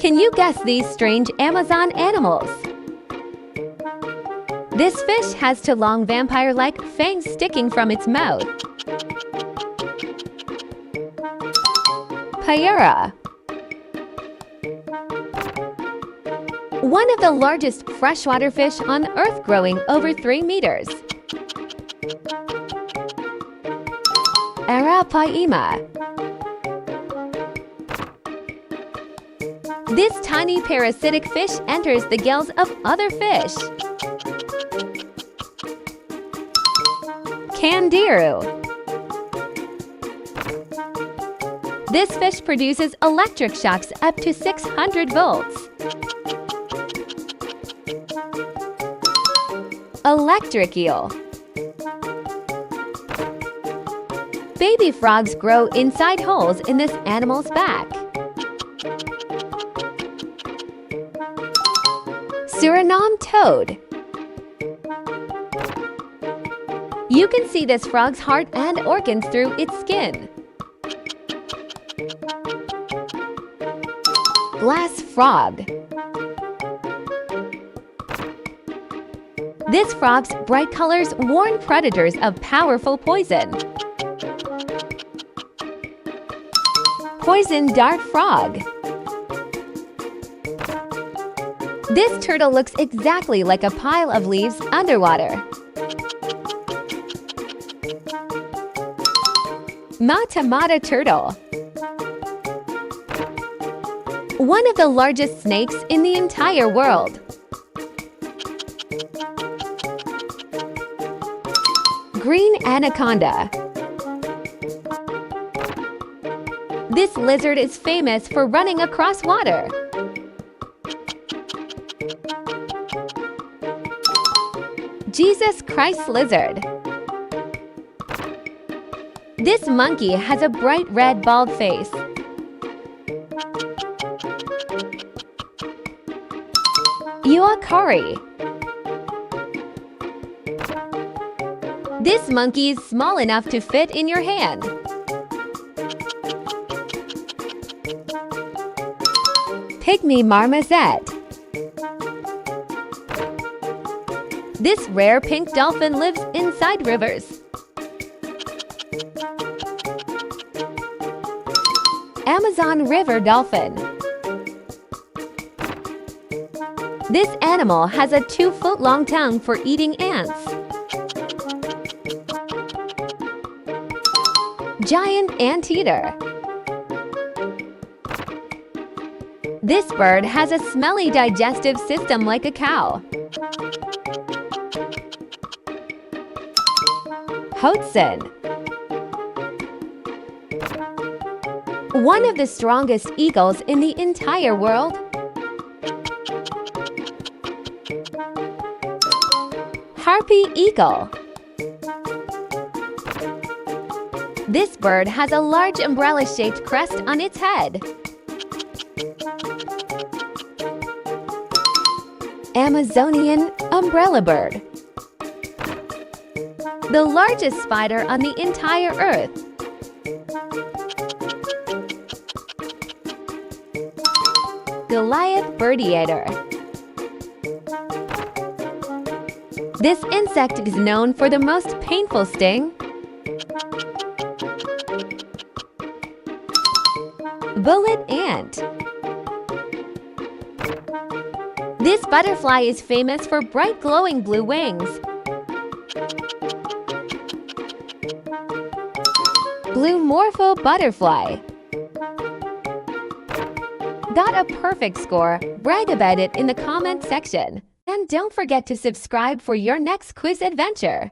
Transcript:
Can you guess these strange Amazon animals? This fish has two long vampire-like fangs sticking from its mouth. Payura. One of the largest freshwater fish on Earth, growing over 3 meters. Arapaima. This tiny parasitic fish enters the gills of other fish. Candiru. This fish produces electric shocks up to 600 volts. Electric eel. Baby frogs grow inside holes in this animal's back. Suriname toad. You can see this frog's heart and organs through its skin. Glass frog. This frog's bright colors warn predators of powerful poison. Poison dart frog. This turtle looks exactly like a pile of leaves underwater. Mata-mata turtle. One of the largest snakes in the entire world. Green anaconda. This lizard is famous for running across water. Jesus Christ lizard. This monkey has a bright red bald face. Uakari. This monkey is small enough to fit in your hand. Pygmy marmoset. This rare pink dolphin lives inside rivers. Amazon river dolphin. This animal has a 2-foot-long tongue for eating ants. Giant anteater. This bird has a smelly digestive system like a cow. Hoatzin. One of the strongest eagles in the entire world. Harpy eagle. This bird has a large umbrella-shaped crest on its head. Amazonian umbrella bird. The largest spider on the entire Earth. Goliath bird-eater. This insect is known for the most painful sting. Bullet ant. This butterfly is famous for bright glowing blue wings. Blue morpho butterfly. Got a perfect score? Brag about it in the comment section. And don't forget to subscribe for your next quiz adventure.